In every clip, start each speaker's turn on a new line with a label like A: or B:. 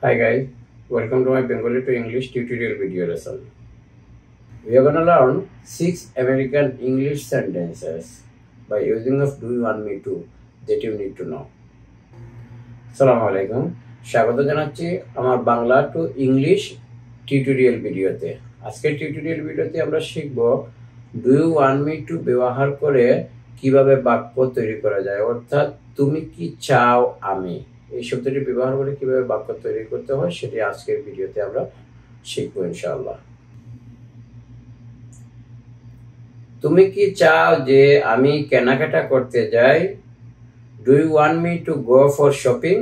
A: Hi guys, welcome to my Bengali to English tutorial video lesson. We are gonna learn 6 American English sentences by using of do you want me to that you need to know. Assalamu alaikum. স্বাগত জানাচ্ছি আমার Bangla to English tutorial ভিডিওতে। আজকের tutorial ভিডিওতে আমরা শিখব do you want me to ব্যবহার করে কিভাবে বাক্য তৈরি করা যায়, অর্থাৎ তুমি কি চাও আমি, এই শব্দটি ব্যবহার করে কিভাবে বাক্য তৈরি করতে হয় সেটি আজকের ভিডিওতে আমরা শিখব ইনশাআল্লাহ। তুমি কি চাও যে আমি কেনাকাটা করতে যাই? Do you want me to go for shopping?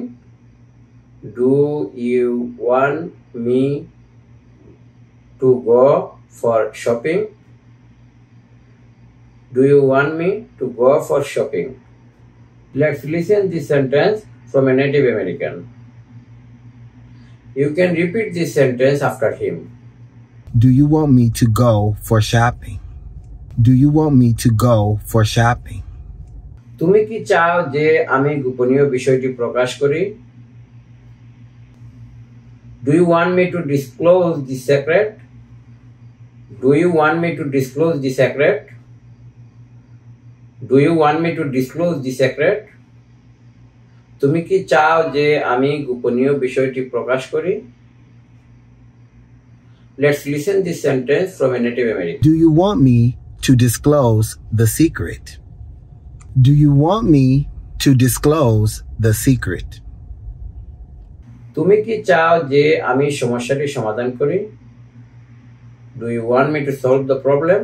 A: Do you want me to go for shopping? Do you want me to go for shopping? Let's listen this sentence from a Native American. You can repeat this sentence after him.
B: Do you want me to go for shopping? Do you want me to go for shopping?
A: তুমি কি চাও যে আমি গোপনীয় বিষয়টি প্রকাশ করি? Do you want me to disclose the secret? Do you want me to disclose the secret? Do you want me to disclose the secret? তুমি কি চাও যে আমি গোপনীয় বিষয়টি প্রকাশ করি? Let's listen this sentence from a Native American.
B: Do you want me to disclose the secret? Do you want me to disclose the secret?
A: তুমি কি চাও যে আমি সমস্যাটি সমাধান করি? Do you want me to solve the problem?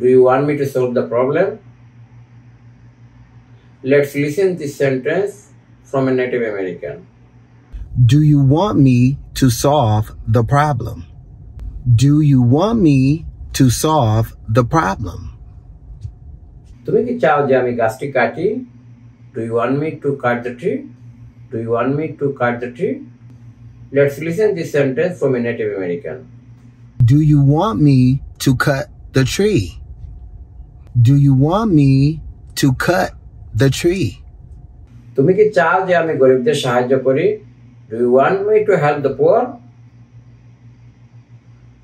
A: Do you want me to solve the problem? Let's listen this sentence from a Native American.
B: Do you want me to solve the problem? Do you want me to solve the problem?
A: তুমি কি চাও যে আমি গাছটি কাটি? Do you want me to cut the tree? Do you want me to cut the tree? Let's listen this sentence from a Native American.
B: Do you want me to cut the tree? Do you want me to cut the tree?
A: তুমি কি চাও যে আমি গরিবদের সাহায্য করি? Do you want me to help the poor?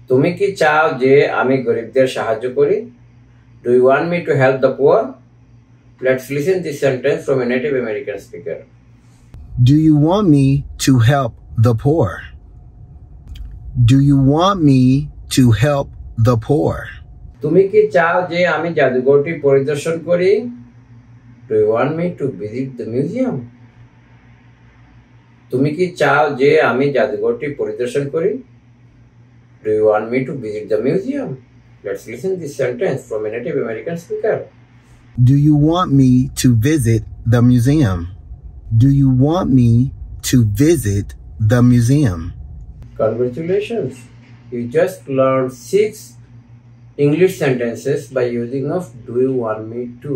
A: তুমি কি চাও যে আমি গরিবদের সাহায্য করি? Do you want me to help the poor? Let's listen this sentence from a Native American speaker.
B: Do you want me to help the poor? Do you want me to help the poor?
A: তুমি কি চাও যে আমি জাদুঘরটি পরিদর্শন করি? Do you want me to visit the museum? তুমি কি চাও যে আমি জাদুঘরটি পরিদর্শন করি? Do you want me to visit the museum? Let's listen this sentence from a Native American speaker.
B: Do you want me to visit the museum? Do you want me to visit the museum?
A: Congratulations! You just learned 6 English sentences by using of do you want me to.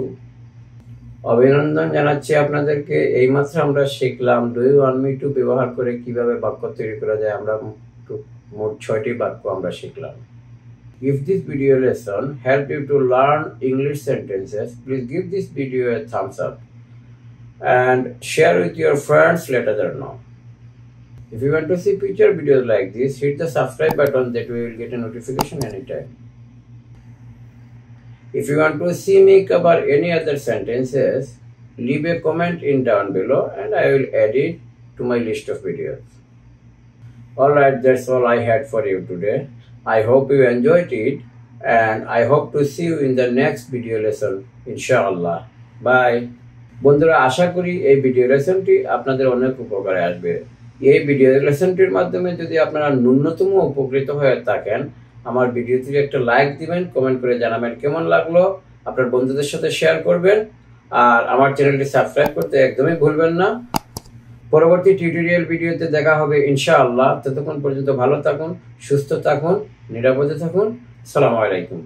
A: অভিনন্দন জানাচ্ছি আপনাদেরকে। এইমাত্র আমরা শিখলাম do you want me to ব্যবহার করে কিভাবে বাক্য তৈরি করা যায়। আমরা মোট 6টি বাক্য আমরা শিখলাম। If this video lesson helped you to learn English sentences, please give this video a thumbs up and share with your friends, let others know. If you want to see future videos like this, hit the subscribe button, that way you will get a notification anytime. If you want to see me cover any other sentences, leave a comment in down below and I will add it to my list of videos. Alright, that's all I had for you today. I hope you enjoyed it and I hope to see you in the next video lesson, inshallah. Bye. বন্ধুরা, আশা করি এই video লেসনটি আপনাদের অনেক উপকারে আসবে। এই video লেসনটির মাধ্যমে যদি আপনারা ন্যূনতম উপকৃত হয়ে থাকেন, আমার ভিডিওটিতে একটা লাইক দিবেন, কমেন্ট করে জানাবেন কেমন লাগলো, আপনার বন্ধুদের সাথে শেয়ার করবেন আর আমার চ্যানেলটি সাবস্ক্রাইব করতে একদমই ভুলবেন না। পরবর্তী টিউটোরিয়াল ভিডিওতে দেখা হবে ইনশাআল্লাহ। ততক্ষণ পর্যন্ত ভালো থাকুন, সুস্থ থাকুন, নিরাপদে থাকুন। আসসালামু আলাইকুম।